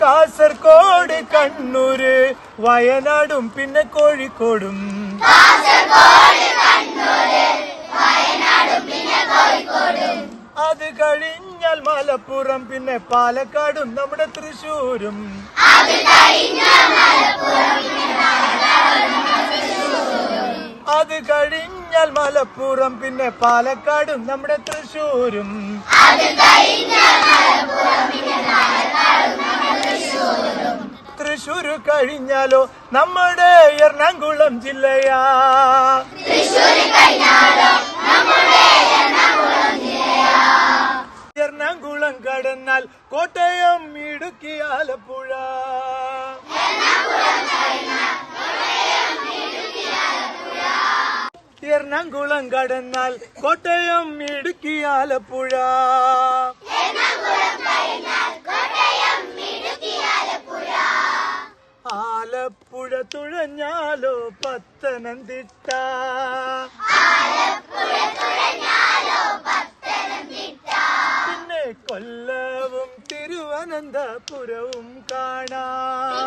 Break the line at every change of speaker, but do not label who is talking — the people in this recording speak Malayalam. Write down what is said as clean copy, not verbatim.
കാസർഗോഡ് കണ്ണൂര് വയനാടും പിന്നെ കോഴിക്കോടും അത് കഴിഞ്ഞാൽ മലപ്പുറം പിന്നെ പാലക്കാടും നമ്മുടെ തൃശ്ശൂരും അത് കഴിഞ്ഞാൽ മലപ്പുറം പിന്നെ പാലക്കാടും നമ്മുടെ തൃശ്ശൂരും തൃശ്ശൂര് കഴിഞ്ഞാലോ നമ്മുടെ എറണാകുളം ജില്ലയാ എറണാകുളം കടന്നാൽ കോട്ടയം ഇടുക്കി ആലപ്പുഴ എറണാകുളം കടന്നാൽ കോട്ടയം ഇടുക്കി ആലപ്പുഴ ആലപ്പുഴ തുഴഞ്ഞാലോ പത്തനംതിട്ട പിന്നെ കൊല്ലവും തിരുവനന്തപുരവും കാണാം